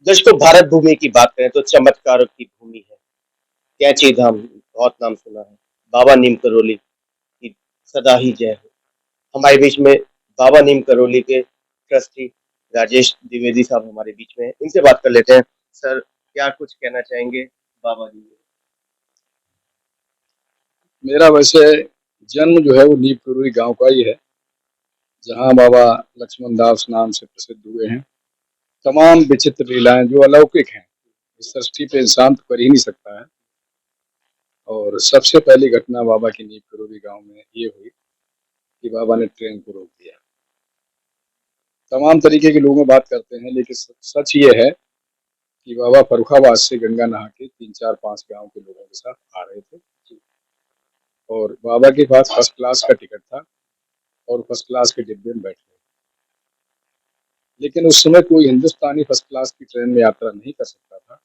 दोस्तों भारत भूमि की बात करें तो चमत्कारों की भूमि है। कैंची धाम बहुत नाम सुना है। बाबा नीम करोली की सदा ही जय हो। हमारे बीच में बाबा नीम करोली के ट्रस्टी राजेश द्विवेदी साहब हमारे बीच में हैं। इनसे बात कर लेते हैं। सर, क्या कुछ कहना चाहेंगे बाबा जी? मेरा वैसे जन्म जो है वो नीम करोली गांव का ही है, जहां बाबा लक्ष्मण दास नाम से प्रसिद्ध हुए हैं। तमाम विचित्र लीलाएं जो अलौकिक हैं, इस सृष्टि पे इंसान तो कर ही नहीं सकता है। और सबसे पहली घटना बाबा की नीम करोली गांव में ये हुई कि बाबा ने ट्रेन को रोक दिया। तमाम तरीके के लोग बात करते हैं, लेकिन सच ये है कि बाबा फर्रुखाबाद से गंगा नहा के 3 4 5 गांव के लोगों के साथ आ रहे थे और बाबा के पास फर्स्ट क्लास का टिकट था और फर्स्ट क्लास के डिब्बे में बैठ गए। लेकिन उस समय कोई हिंदुस्तानी फर्स्ट क्लास की ट्रेन में यात्रा नहीं कर सकता था।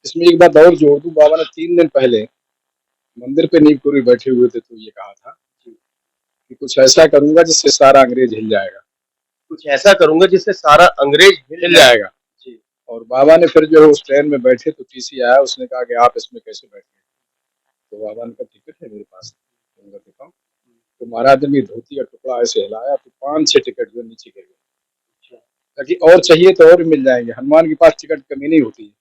इसमें एक बात और जोड़ दूं, बाबा ने 3 दिन पहले मंदिर पे नींव पूरी बैठे हुए थे तो ये कहा था कि कुछ ऐसा करूंगा जिससे सारा अंग्रेज हिल जाएगा। कुछ ऐसा करूंगा जिससे सारा अंग्रेज हिल जाएगा। जी। और बाबा ने फिर जो है उस ट्रेन में बैठे तो टीसी आया, उसने कहा कि आप इसमें कैसे बैठ गए। तो बाबा ने कहा टिकट है मेरे पास, तो दिखाओ। तो महाराज ने भी धोती का टुकड़ा ऐसे हिलाया तो 5 6 टिकट जो नीचे गिर गए, ताकि और चाहिए तो और भी मिल जाएंगे, हनुमान के पास टिकट कमी नहीं होती है।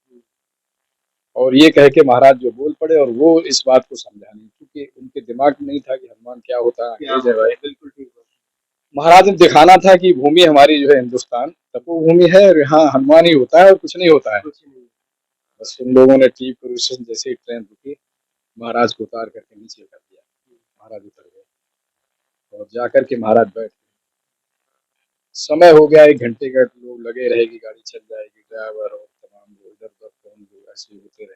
और ये कह के महाराज जो बोल पड़े और वो इस बात को समझा नहीं, क्योंकि उनके दिमाग में नहीं था कि हनुमान क्या होता है, अंग्रेज है भाई। बिल्कुल ठीक है। महाराज ने दिखाना था कि भूमि हमारी जो है हिंदुस्तान तपोभूमि है और यहाँ हनुमान ही होता है और कुछ नहीं होता है। कुछ नहीं। बस उन लोगों ने टी पोजिशन जैसे ही ट्रेन रुकी, महाराज को उतार करके नीचे कर दिया। महाराज उतर गए और जाकर के महाराज बैठ गए। समय हो गया 1 घंटे का, लोग लगे रहे कि गाड़ी चल जाएगी, ड्राइवर और तमाम लोग इधर उधर फोन जो ऐसे ही होते रहे।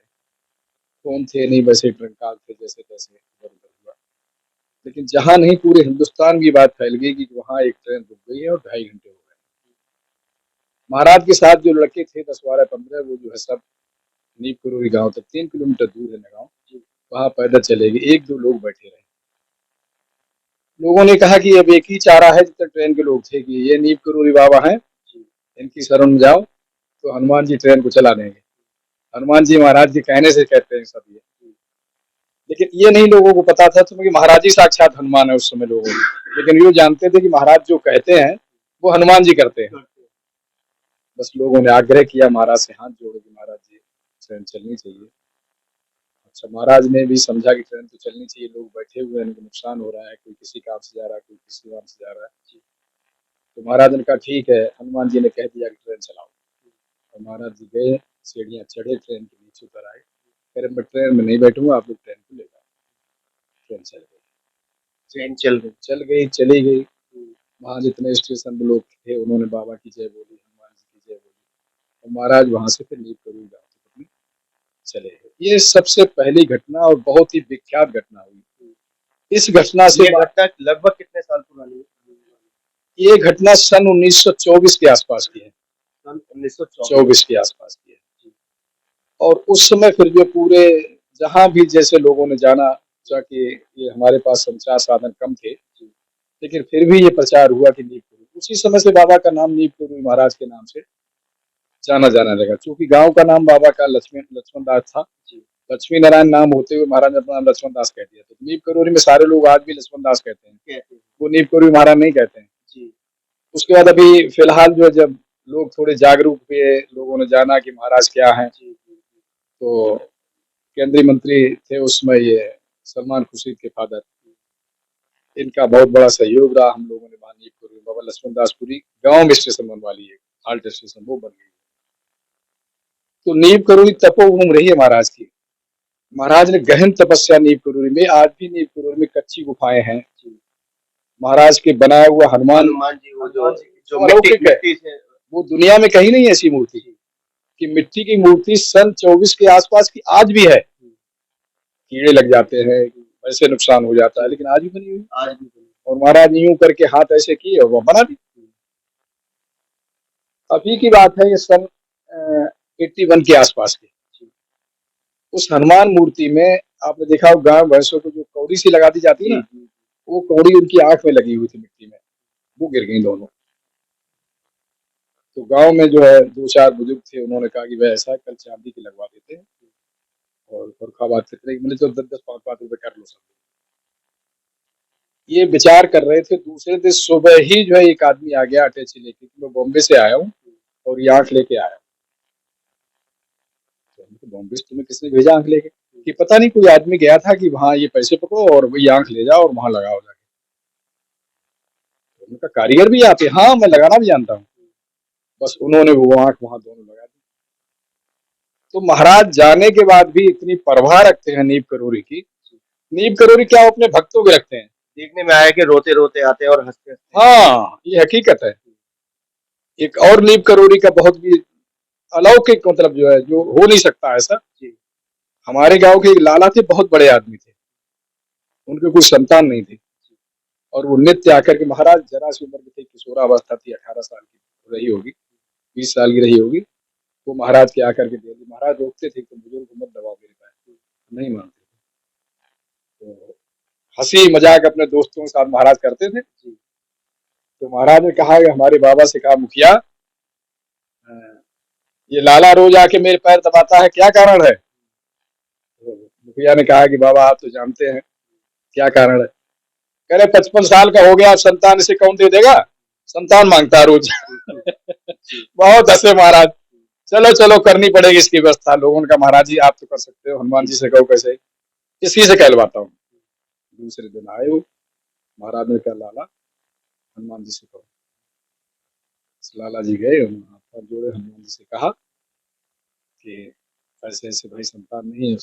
फोन थे नहीं, वैसे ट्रंक कॉल थे, जैसे तैसे इधर उधर हुआ। लेकिन जहां नहीं पूरे हिंदुस्तान की बात फैल गई कि वहां एक ट्रेन रुक गई है और 2.5 घंटे हो गए। महाराज के साथ जो लड़के थे 10 12 15, वो जो है सब नीमकुरुरी गांव तक 3 किलोमीटर दूर है ना गाँव, वहां पैदल चले गए। 1 2 लोग बैठे रहे। लोगों ने कहा कि अब एक ही चारा है, जितने ट्रेन के लोग थे कि ये नीम करोली बाबा हैं, इनकी शरण में जाओ तो हनुमान जी ट्रेन को चला देंगे। हनुमान जी महाराज के कहने से कहते हैं सब ये। लेकिन ये नहीं लोगों को पता था तो कि महाराज ही साक्षात हनुमान है उस समय लोगों को। लेकिन ये जानते थे कि महाराज जो कहते हैं वो हनुमान जी करते हैं। बस लोगों ने आग्रह किया महाराज से, हाथ जोड़े कि महाराज जी ट्रेन चलनी चाहिए। अच्छा, महाराज ने भी समझा कि ट्रेन तो चलनी चाहिए, लोग बैठे हुए हैं, इनको नुकसान हो रहा है, कोई किसी काम से जा रहा है, कोई किसी काम से जा रहा है। तो महाराज ने कहा ठीक है, हनुमान जी ने कह दिया कि ट्रेन चलाओ। और महाराज जी गए, सीढ़ियाँ चढ़े, ट्रेन के नीचे उतर आए। कह रहे मैं ट्रेन में नहीं बैठूंगा, आप लोग ट्रेन को ले जाओ। ट्रेन चल गई। ट्रेन चल गई। चल गई, चली गई। वहाँ जितने स्टेशन में लोग थे उन्होंने बाबा की जय बोली, हनुमान जी की जय बोली। और महाराज वहां से फिर नींव करोली गाँव तक अपने चले गए। ये सबसे पहली घटना और बहुत ही विख्यात घटना हुई। इस घटना से ये घटना लगभग कितने साल पुरानी है? ये घटना सन 1924 के आसपास की है। सन 1924 24 के आसपास की है। और उस समय फिर जो पूरे जहां भी जैसे लोगों ने जाना कि ये हमारे पास संचार साधन कम थे, लेकिन फिर भी ये प्रचार हुआ कि नीमपुरी, उसी समय से बाबा का नाम नीमपुरी महाराज के नाम से जाना जाना लगा। क्योंकि गांव का नाम बाबा का लक्ष्मण दास था। लक्ष्मी नारायण नाम होते हुए महाराज ने अपना नाम लक्ष्मण दास कह दिया। तो नीम करोरी में सारे लोग आज भी लक्ष्मण दास कहते हैं, वो नीम करोरी महाराज नहीं कहते हैं। उसके बाद अभी फिलहाल जो जब लोग थोड़े जागरूक हुए, लोगों ने जाना कि महाराज क्या है, तो केंद्रीय मंत्री थे उस समय ये सलमान खुर्शीद के फादर, इनका बहुत बड़ा सहयोग रहा। हम लोगों ने वहाँ नीमपुरी बाबा लक्ष्मण दासपुरी गाँव में स्टेशन बनवा लिए, हाल्ट स्टेशन वो बन गई। तो नीम करोली तपोभूमि रही है महाराज की। महाराज ने गहन तपस्या नीम करोली में, आज भी नीम करोली में कच्ची गुफाएं हैं। महाराज के बनाया हुआ हनुमान जी, वो जो अलौकिक है, वो दुनिया में कहीं नहीं ऐसी मूर्ति कि मिट्टी की मूर्ति सन 24 के आसपास की आज भी है। कीड़े लग जाते हैं, ऐसे नुकसान हो जाता है, लेकिन आज भी बनी हुई। आज भी बनी। और महाराज यूं करके हाथ ऐसे किए और वो बना दी। अभी की बात है, ये सन 81 के आसपास की। उस हनुमान मूर्ति में आपने देखा हो गांव भैंसों को जो कौड़ी सी लगा दी जाती है ना, वो कौड़ी उनकी आंख में लगी हुई थी मिट्टी में, वो गिर गई दोनों। तो गांव में जो है 2-4 बुजुर्ग थे, उन्होंने कहा कि भाई ऐसा है, कल चांदी की लगवा देते हैं और फर्रुखाबाद कितने की मिले तो 10-10 5-5 रुपए कर लो सब। ये विचार कर रहे थे, दूसरे दिन सुबह ही जो है एक आदमी आ गया अटैची लेके कि मैं बॉम्बे से आया हूँ और ये आंख लेके आया। तो बॉम्बे से तुम्हें किसने भेजा आंख लेके? कि पता नहीं, कोई आदमी गया था कि वहाँ ये पैसे पकड़ो और वही आंख ले जाओ और वहां लगाओ जाके। तो उनका कारीगर भी आते, हाँ मैं लगाना भी जानता हूँ। बस उन्होंने वो आंख वहां दोनों लगा दी। तो महाराज जाने के बाद भी इतनी परवाह रखते हैं नीब करोरी की। नीब करोरी क्या, वो अपने भक्तों के रखते हैं। देखने में आया कि रोते रोते आते हैं और हंसते हंसते। हाँ, ये हकीकत है। एक और नीब करोरी का बहुत भी अलौकिक मतलब जो है, जो हो नहीं सकता ऐसा। हमारे गांव के एक लाला थे, बहुत बड़े आदमी थे, उनके कोई संतान नहीं थी और वो नित्य आकर के, महाराज जरा सी उम्र की थे, किशोरावस्था थी, 18 साल की रही होगी, 20 साल की रही होगी, वो महाराज के आकर के दे दी। महाराज रोकते थे कि बुजुर्ग को मत दबाओ मेरे पास, नहीं मानते थे। तो हंसी मजाक अपने दोस्तों के साथ महाराज करते थे। तो महाराज ने कहा कि हमारे बाबा से कहा, मुखिया ये लाला रोज आके मेरे पैर दबाता है, क्या कारण है? तो मुखिया ने कहा कि बाबा आप तो जानते हैं क्या कारण है। कह रहे 55 साल का हो गया, संतान इसे कौन दे देगा, संतान मांगता है रोज। बहुत हंसे महाराज। चलो चलो करनी पड़ेगी इसकी व्यवस्था। लोगों ने कहा महाराज जी आप तो कर सकते हो, हनुमान जी से कहो कैसे, किसी से कहलवाता हूँ। दूसरे दिन आए वो, महाराज ने कहा लाला हनुमान जी से कहो। लाला जी गए, उन्होंने हाथ जोड़े, हनुमान जी से कहा कि ऐसे ऐसे भाई संतान नहीं है।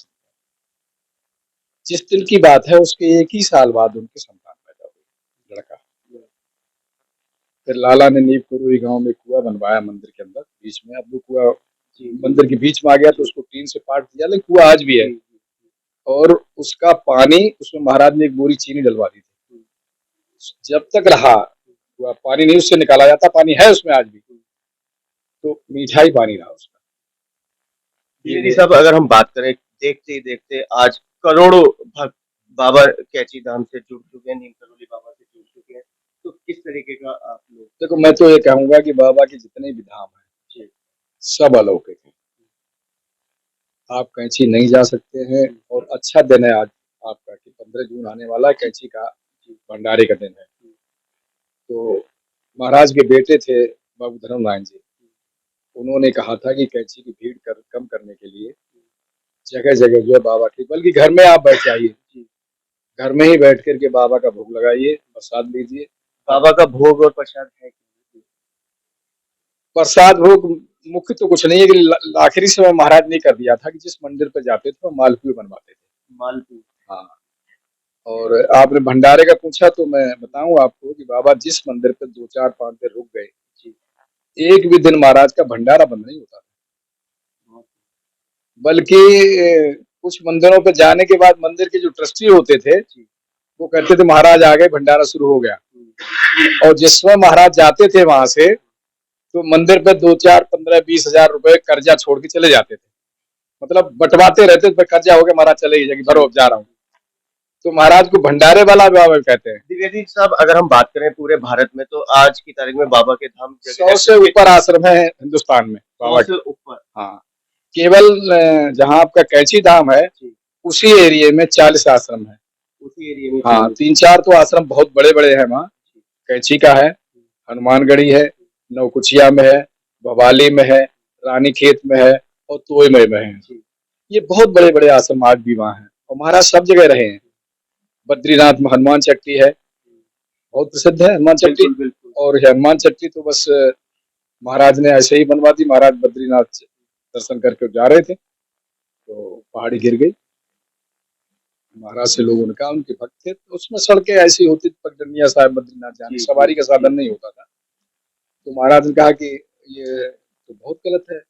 जिस दिन की बात है उसके 1 ही साल बाद उनकी संतान पैदा हुई, लड़का। फिर लाला ने नीव करोरी गांव में कुआं बनवाया मंदिर के अंदर बीच में। अब वो कुआं मंदिर के बीच में आ गया तो उसको टीन से पाट दिया, लेकिन कुआं आज भी है। और उसका पानी, उसमें महाराज ने एक बोरी चीनी डलवा दी थी। जब तक रहा कुआं, पानी नहीं उससे निकाला जाता, पानी है उसमें आज भी, तो मीठा ही पानी रहा उसका। ये सब अगर हम बात करें, देखते ही देखते आज करोड़ों भक्त बाबा कैची धाम से जुड़ चुके हैं, नीम करोली बाबा से जुड़ चुके हैं। तो किस तरीके का आप लोग? देखो मैं तो ये कहूंगा कि बाबा के जितने भी धाम है सब अलौकिक है। आप कैंची नहीं जा सकते हैं। और अच्छा दिन है आज आपका कि 15 जून आने वाला है, कैंची का भंडारे का दिन है। तो महाराज के बेटे थे बाबू धर्म नारायण जी, उन्होंने कहा था कि कैंची की भीड़ कम करने के लिए जगह जगह जो है बाबा की, बल्कि घर में आप बैठ जाइए, घर में ही बैठ करके बाबा का भोग लगाइए, प्रसाद लीजिए। बाबा का भोग और प्रसाद है? प्रसाद भोग मुख्य तो कुछ नहीं है कि आखिरी समय महाराज ने कर दिया था कि जिस मंदिर पे जाते थे वो मालपुए बनवाते थे। मालपुए, हाँ। और आपने भंडारे का पूछा तो मैं बताऊं आपको कि बाबा जिस मंदिर पे 2-4-5 दिन रुक गए, एक भी दिन महाराज का भंडारा बंद नहीं होता था। बल्कि कुछ मंदिरों पे जाने के बाद मंदिर के जो ट्रस्टी होते थे वो कहते थे महाराज आ गए, भंडारा शुरू हो गया। और जिस समय महाराज जाते थे वहां से, तो मंदिर पे 2-4-15-20 हजार रुपए कर्जा छोड़ के चले जाते थे। मतलब बंटवाते रहते थे, कर्जा हो गया महाराज चले जाएगी, भरो अब जा रहा हूँ। तो महाराज को भंडारे वाला बाबा कहते हैं। द्विवेदी साहब अगर हम बात करें पूरे भारत में, तो आज की तारीख में बाबा के धाम 100 से ऊपर आश्रम है हिंदुस्तान में बाबा से ऊपर। हाँ, केवल जहाँ आपका कैची धाम है उसी एरिया में 40 आश्रम है। उसी एरिया में हाँ, 3-4 तो आश्रम बहुत बड़े बड़े हैं वहाँ। कैची का है, हनुमानगढ़ी है, नवकुचिया में है, भवाली में है, रानीखेत में है और तोयमय में है। ये बहुत बड़े बड़े आश्रम आज भी वहाँ हैं और महाराज सब जगह रहे हैं। बद्रीनाथ में हनुमान चट्टी है, बहुत प्रसिद्ध है हनुमान चट्टी। और हनुमान चट्टी तो बस महाराज ने ऐसे ही बनवा दी। महाराज बद्रीनाथ दर्शन करके जा रहे थे तो पहाड़ी गिर गई। महाराज से लोगों ने कहा, उनके भक्त थे, तो उसमें सड़कें ऐसी होती थी, पगडंडिया साहब बद्रीनाथ जाने, सवारी का साधन नहीं होता था। तो महाराज ने कहा कि ये तो बहुत गलत है,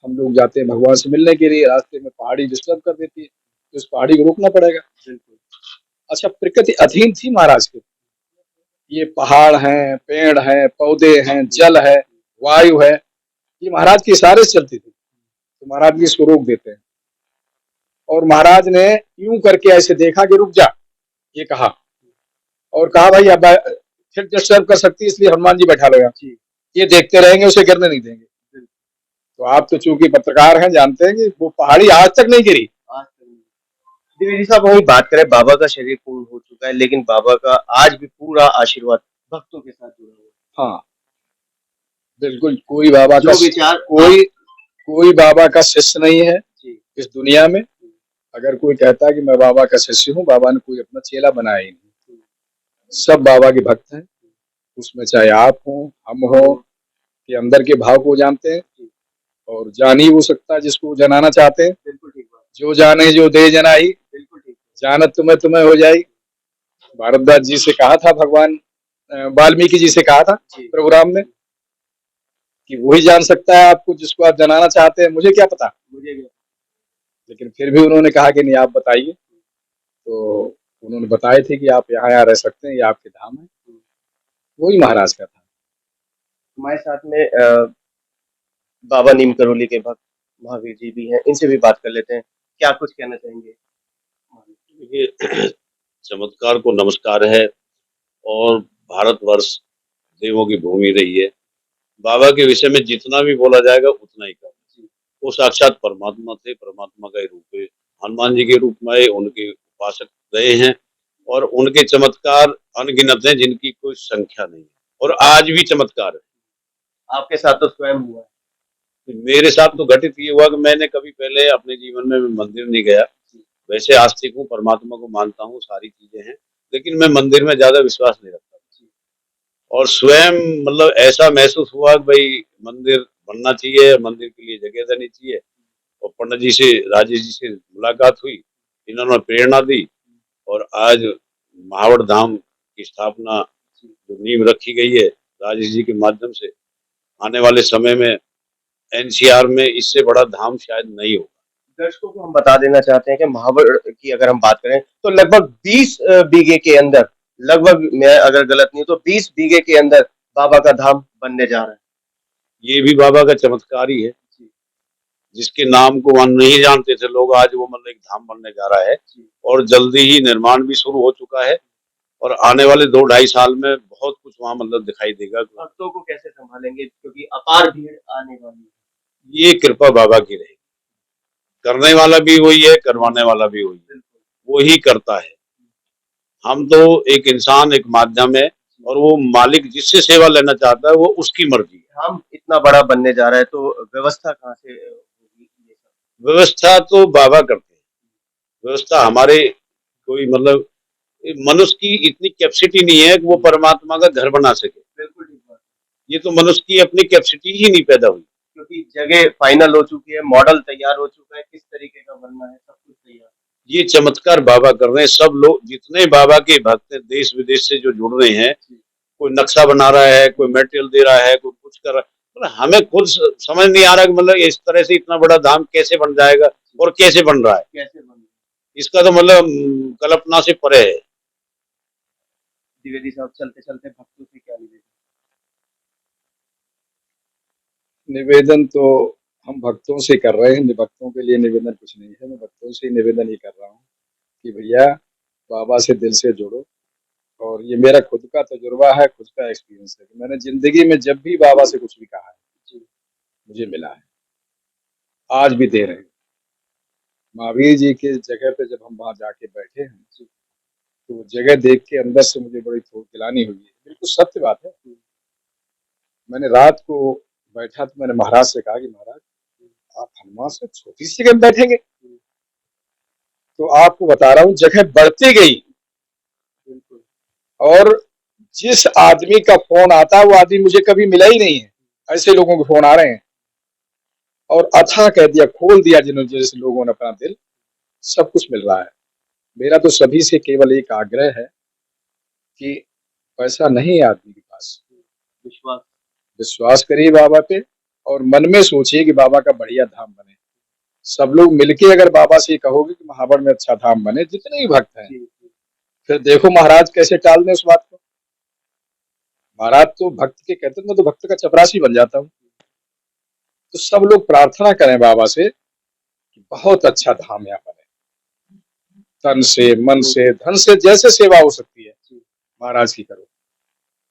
हम लोग जाते हैं भगवान से मिलने के लिए, रास्ते में पहाड़ी डिस्टर्ब कर देती है, तो इस पहाड़ी को रोकना पड़ेगा। अच्छा, प्रकृति अधीन थी महाराज के, ये पहाड़ हैं, पेड़ हैं, पौधे हैं, जल है, वायु है, ये महाराज के इशारे से चलती थी। तो महाराज इसको रोक देते हैं। और महाराज ने यूं करके ऐसे देखा कि रुक जा, ये कहा, और कहा भाई अब फिर डिस्टर्ब कर सकती है, इसलिए हनुमान जी बैठा लो। ये देखते रहेंगे, उसे गिरने नहीं देंगे। तो आप तो चूंकि पत्रकार हैं, जानते हैं कि वो पहाड़ी आज तक नहीं गिरी। आज तक नहीं। द्विवेदी साहब, वही बात करें, बाबा का शरीर पूर्ण हो चुका है, लेकिन बाबा का आज भी पूरा आशीर्वाद भक्तों के साथ जुड़ा हुआ हाँ, बिल्कुल। कोई बाबा है। का जो विचार कोई बाबा का शिष्य नहीं है जी, इस दुनिया में। अगर कोई कहता है कि मैं बाबा का शिष्य हूँ, बाबा ने कोई अपना चेला बनाया ही नहीं। सब बाबा के भक्त हैं। उसमें चाहे आप हो, हम हो, कि अंदर के भाव को जानते हैं, और जान ही वो सकता है जिसको वो जनाना चाहते हैं। बिल्कुल ठीक बात, जो जाने जो दे जनाई, बिल्कुल ठीक। जानत तुम्हें तुम्हें हो जाई। भारद्वाज जी से कहा था भगवान, वाल्मीकि जी से कहा था प्रभु राम ने कि वही जान सकता है आपको जिसको आप जनाना चाहते हैं, मुझे क्या पता। मुझे भी लेकिन फिर भी उन्होंने कहा कि नहीं, आप बताइए। तो उन्होंने बताए थे कि आप यहाँ रह सकते हैं, ये आपके धाम है। वही महाराज का था। हमारे साथ में बाबा नीम करोली के भक्त महावीर जी भी हैं, इनसे भी बात कर लेते हैं। क्या कुछ कहना चाहेंगे? देखिए, चमत्कार को नमस्कार है। और भारतवर्ष देवों की भूमि रही है। बाबा के विषय में जितना भी बोला जाएगा उतना ही कम। वो साक्षात परमात्मा थे, परमात्मा का ही रूप है। हनुमान जी के रूप में उनके उपासक रहे हैं, और उनके चमत्कार अनगिनत हैं, जिनकी कोई संख्या नहीं है, और आज भी चमत्कार है। आपके साथ तो स्वयं हुआ है। मेरे साथ तो घटित ये हुआ कि मैंने कभी पहले अपने जीवन में मंदिर नहीं गया। वैसे आस्तिक हूँ, परमात्मा को मानता हूँ, सारी चीजें हैं, लेकिन मैं मंदिर में ज्यादा विश्वास नहीं रखता। और स्वयं मतलब ऐसा महसूस हुआ कि भाई मंदिर बनना चाहिए, मंदिर के लिए जगह देनी चाहिए। और पंडित जी से, राजेश जी से मुलाकात हुई, इन्होंने प्रेरणा दी, और आज महावड़ धाम की स्थापना, जो नींव रखी गई है राजेश जी के माध्यम से, आने वाले समय में एनसीआर में इससे बड़ा धाम शायद नहीं होगा। दर्शकों को हम बता देना चाहते हैं कि महावड़ की अगर हम बात करें तो लगभग 20 बीघे के अंदर, लगभग, मैं अगर गलत नहीं हूं तो 20 बीघे के अंदर बाबा का धाम बनने जा रहा है। ये भी बाबा का चमत्कार ही है। जिसके नाम को वहां नहीं जानते थे लोग, आज वो मतलब एक धाम बनने जा रहा है, और जल्दी ही निर्माण भी शुरू हो चुका है। और आने वाले 2-2.5 साल में बहुत कुछ वहां मतलब दिखाई देगा। भक्तों को कैसे संभालेंगे, क्योंकि अपार भीड़ आने वाली है। ये कृपा बाबा की रहेगी। करने वाला भी वही है, करवाने वाला भी वही है, वो ही करता है। हम तो एक इंसान, एक माध्यम है, और वो मालिक जिससे सेवा लेना चाहता है वो उसकी मर्जी है। हम इतना बड़ा बनने जा रहा है तो व्यवस्था कहाँ से होगी? ये सब व्यवस्था तो बाबा करते हैं। व्यवस्था हमारे कोई मतलब, मनुष्य की इतनी कैपेसिटी नहीं है कि वो परमात्मा का घर बना सके। बिल्कुल ठीक बात। ये तो मनुष्य की अपनी कैपेसिटी ही नहीं पैदा हुई। क्योंकि जगह फाइनल हो चुकी है, मॉडल तैयार हो चुका है, किस तरीके का बनना है, सब कुछ तैयार। ये चमत्कार बाबा कर रहे हैं। सब लोग जितने बाबा के भक्त हैं, देश विदेश से जो जुड़ रहे हैं, कोई नक्शा बना रहा है, कोई मटेरियल दे रहा है, कोई कुछ कर रहा है। मतलब हमें खुद समझ नहीं आ रहा कि मतलब इस तरह से इतना बड़ा धाम कैसे बन जाएगा, और कैसे बन रहा है। कैसे बन इसका तो मतलब कल्पना से परे है। द्विवेदी साहब, चलते चलते भक्तों से क्या निवेदन? निवेदन तो हम भक्तों से कर रहे हैं, भक्तों के लिए निवेदन कुछ नहीं है। मैं भक्तों से निवेदन ही कर रहा हूँ कि भैया बाबा से दिल से जुड़ो। और ये मेरा खुद का तजुर्बा है, खुद का एक्सपीरियंस है कि मैंने जिंदगी में जब भी बाबा से कुछ भी कहा है, मुझे मिला है, आज भी दे रहे हैं। महावीर जी के जगह पे जब हम वहां जाके बैठे हैं, तो वो जगह देख के अंदर से मुझे बड़ी थोड़ी दिलानी हुई है। बिल्कुल सत्य बात है। मैंने रात को बैठा तो मैंने महाराज से कहा कि महाराज, आप हनुमान से छोटी सी जगह में बैठेंगे? तो आपको बता रहा हूँ, जगह बढ़ती गई। और जिस आदमी का फोन आता है वो आदमी मुझे कभी मिला ही नहीं है। ऐसे लोगों के फोन आ रहे हैं, और अथाह कह दिया, खोल दिया जिन्होंने, जैसे लोगों ने अपना दिल, सब कुछ मिल रहा है। मेरा तो सभी से केवल एक आग्रह है कि पैसा नहीं है आदमी के पास, विश्वास विश्वास करिए बाबा पे, और मन में सोचिए कि बाबा का बढ़िया धाम बने। सब लोग मिलके अगर बाबा से कहोगे कि महावड़ में अच्छा धाम बने, जितने भी भक्त हैं, फिर देखो महाराज कैसे टाल दें उस बात को। महाराज तो भक्त के कहते हैं, मैं तो भक्त का चपरासी बन जाता हूँ। तो सब लोग प्रार्थना करें बाबा से कि बहुत अच्छा धाम यहाँ बने, तन से, मन से, धन से, जैसे सेवा हो सकती है महाराज की करो।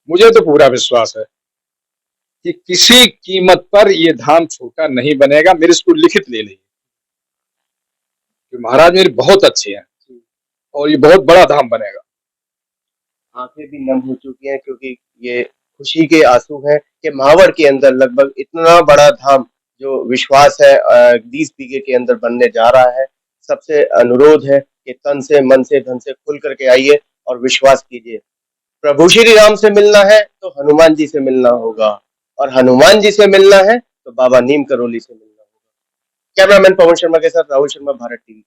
मुझे तो पूरा विश्वास है कि किसी कीमत पर ये धाम छोटा नहीं बनेगा, मेरे इसको लिखित ले लीजिए कि महाराज मेरे बहुत अच्छे हैं और ये बहुत बड़ा धाम बनेगा। आंखें भी नम हो चुकी हैं क्योंकि ये खुशी के आंसू हैं कि महावर के अंदर लगभग इतना बड़ा धाम जो विश्वास है 20 बीघे के अंदर बनने जा रहा है। सबसे अनुरोध है कि तन से मन से धन से खुल करके आइए और विश्वास कीजिए। प्रभु श्री राम से मिलना है तो हनुमान जी से मिलना होगा और हनुमान जी से मिलना है तो बाबा नीम करोली से मिलना होगा। कैमरामैन पवन शर्मा के साथ राहुल शर्मा, भारत टीवी।